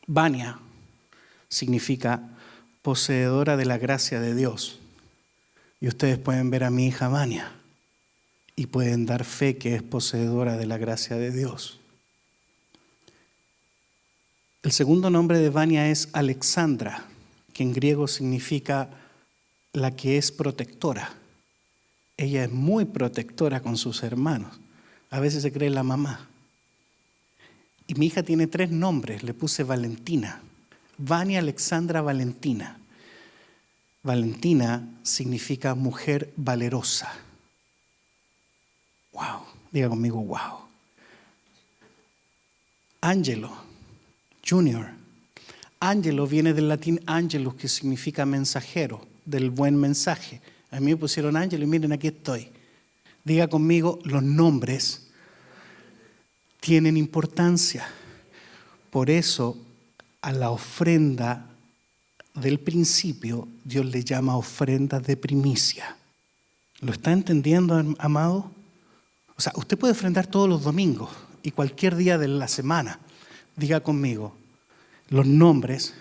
S1: Vania significa poseedora de la gracia de Dios. Y ustedes pueden ver a mi hija Vania y pueden dar fe que es poseedora de la gracia de Dios. El segundo nombre de Vania es Alexandra, que en griego significa la que es protectora. Ella es muy protectora con sus hermanos. A veces se cree la mamá. Y mi hija tiene 3 nombres, le puse Valentina. Vania Alexandra Valentina. Valentina significa mujer valerosa. Wow, diga conmigo, wow. Ángelo Junior. Ángelo viene del latín angelus, que significa mensajero, del buen mensaje. A mí me pusieron ángelo y miren, aquí estoy. Diga conmigo, los nombres tienen importancia. Por eso a la ofrenda del principio Dios le llama ofrenda de primicia. ¿Lo está entendiendo, amado? O sea, usted puede ofrendar todos los domingos y cualquier día de la semana. Diga conmigo, los nombres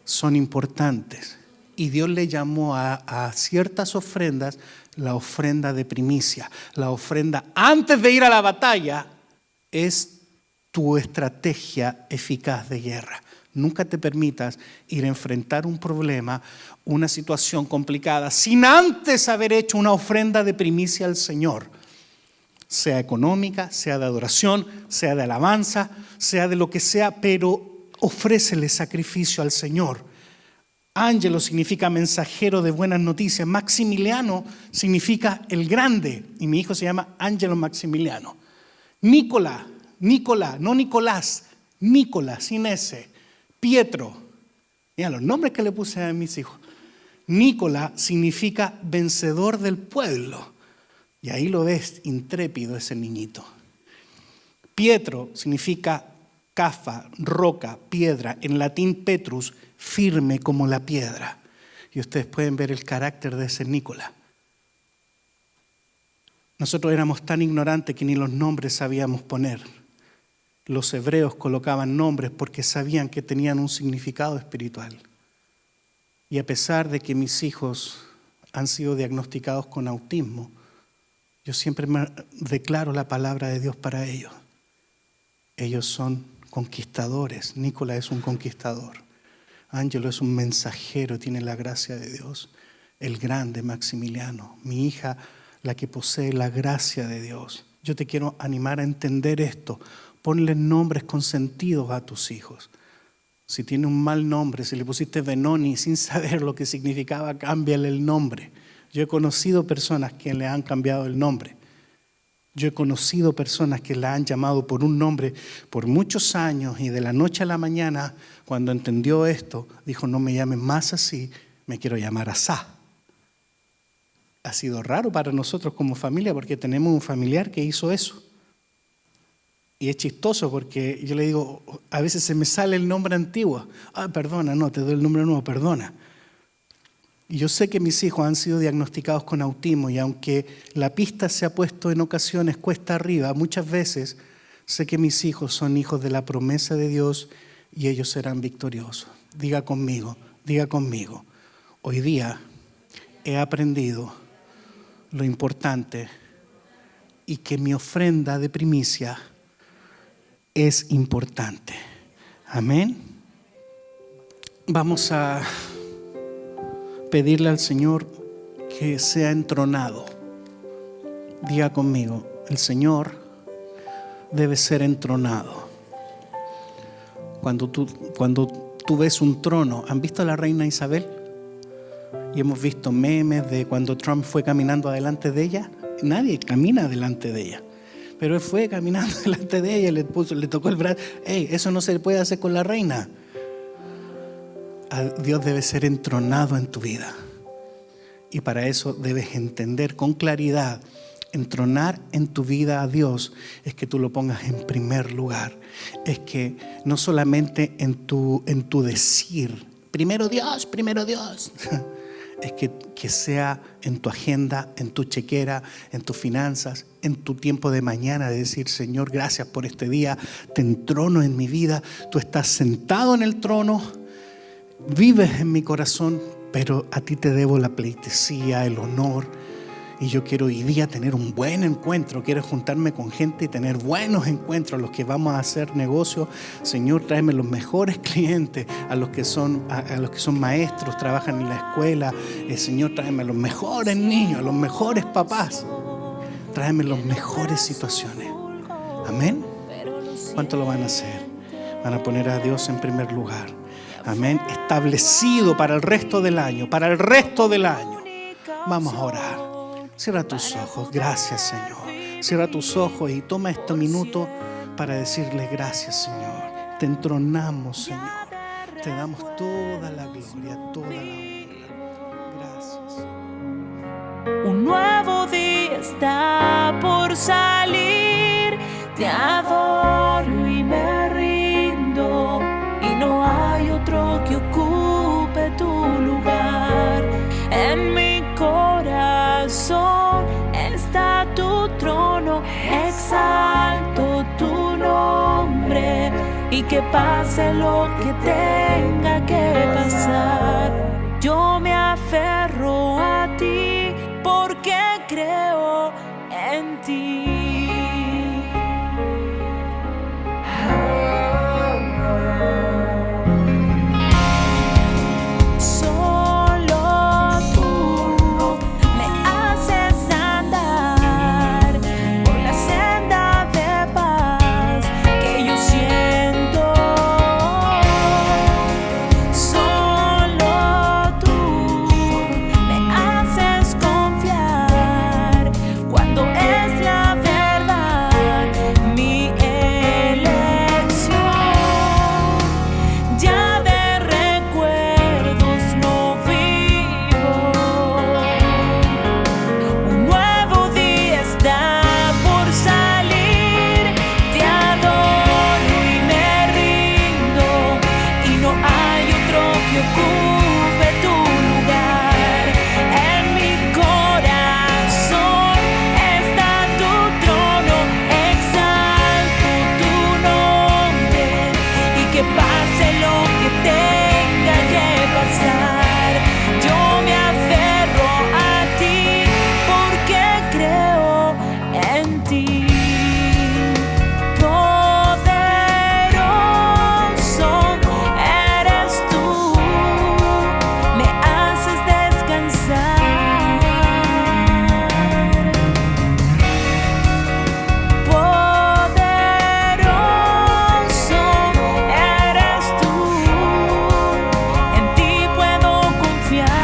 S1: son importantes. Y Dios le llamó a ciertas ofrendas la ofrenda de primicia. La ofrenda antes de ir a la batalla es tu estrategia eficaz de guerra. Nunca te permitas ir a enfrentar un problema, una situación complicada, sin antes haber hecho una ofrenda de primicia al Señor. Sea económica, sea de adoración, sea de alabanza, sea de lo que sea, pero ofrécele sacrificio al Señor. Ángelo significa mensajero de buenas noticias. Maximiliano significa el grande. Y mi hijo se llama Ángelo Maximiliano. Nicolás, no Nicolás, Nicolás, sin S. Pietro. Mira los nombres que le puse a mis hijos. Nicolás significa vencedor del pueblo. Y ahí lo ves, intrépido ese niñito. Pietro significa cafa, roca, piedra. En latín Petrus, firme como la piedra. Y ustedes pueden ver el carácter de ese Nicolás. Nosotros éramos tan ignorantes que ni los nombres sabíamos poner. Los hebreos colocaban nombres porque sabían que tenían un significado espiritual. Y a pesar de que mis hijos han sido diagnosticados con autismo, yo siempre me declaro la palabra de Dios para ellos. Ellos son conquistadores. Nicolás es un conquistador. Ángelo es un mensajero, tiene la gracia de Dios. El grande Maximiliano, mi hija, la que posee la gracia de Dios. Yo te quiero animar a entender esto. Ponle nombres con sentido a tus hijos. Si tiene un mal nombre, si le pusiste Benoni sin saber lo que significaba, cámbiale el nombre. Yo he conocido personas que le han cambiado el nombre. Yo he conocido personas que la han llamado por un nombre por muchos años y de la noche a la mañana, cuando entendió esto, dijo, no me llamen más así, me quiero llamar Asá. Ha sido raro para nosotros como familia porque tenemos un familiar que hizo eso. Y es chistoso porque yo le digo, a veces se me sale el nombre antiguo. Perdona, no, te doy el nombre nuevo, perdona. Y yo sé que mis hijos han sido diagnosticados con autismo y aunque la pista se ha puesto en ocasiones cuesta arriba, muchas veces sé que mis hijos son hijos de la promesa de Dios y ellos serán victoriosos. Diga conmigo, hoy día he aprendido lo importante y que mi ofrenda de primicia es importante. Amén. Vamos a pedirle al Señor que sea entronado. Diga conmigo, el Señor debe ser entronado. Cuando tú ves un trono, ¿han visto a la reina Isabel? Y hemos visto memes de cuando Trump fue caminando adelante de ella. Nadie camina delante de ella, pero él fue caminando delante de ella, le tocó el brazo. Eso no se puede hacer con la reina. Dios debe ser entronado en tu vida. Y para eso debes entender con claridad, entronar en tu vida a Dios es que tú lo pongas en primer lugar. Es que no solamente en tu decir, primero Dios, es que sea en tu agenda, en tu chequera, en tus finanzas, en tu tiempo de mañana, de decir, Señor, gracias por este día, te entrono en mi vida, tú estás sentado en el trono, vives en mi corazón, pero a ti te debo la pleitesía, el honor. Y yo quiero hoy día tener un buen encuentro. Quiero juntarme con gente y tener buenos encuentros. A los que vamos a hacer negocio, Señor, tráeme los mejores clientes. A los que son maestros, trabajan en la escuela. Señor, tráeme a los mejores niños, a los mejores papás. Tráeme las mejores situaciones. Amén. ¿Cuánto lo van a hacer? Van a poner a Dios en primer lugar. Amén. Establecido para el resto del año. Para el resto del año. Vamos a orar. Cierra tus ojos. Gracias, Señor. Cierra tus ojos y toma este minuto para decirle gracias, Señor. Te entronamos, Señor. Te damos toda la gloria, toda la honra. Gracias.
S2: Un nuevo día está por salir, te adoro y me rindo, y no hay otro que ocupe tu lugar. En mi corazón está tu trono, exalto tu nombre, y que pase lo que tenga que pasar. Yo me aferro a ti porque creo en ti. Solo tú me haces andar por la senda de paz que yo siento. Solo tú me haces confiar cuando es la verdad mi elección. Ya de recuerdos no vivo. Un nuevo día está por salir, te adoro y me rindo, y no hay otro que ocupe tu lugar. En mi corazón está tu trono, exalto tu nombre, y que pase lo que tenga que pasar. Yo me aferro a ti porque creo en ti. Poderoso eres tú, me haces descansar. Poderoso eres tú, en ti puedo confiar.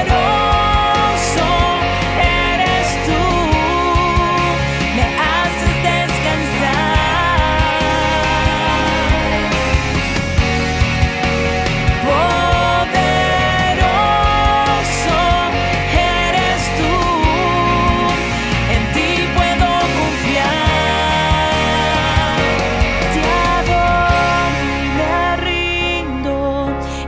S2: Poderoso eres tú, me haces descansar. Poderoso eres tú, en ti puedo confiar. Te adoro y me rindo,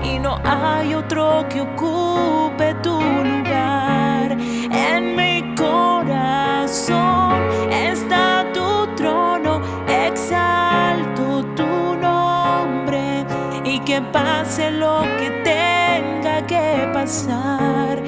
S2: y no hay otro que ocupe tu lugar. En mi corazón está tu trono, exalto tu nombre, y que pase lo que tenga que pasar.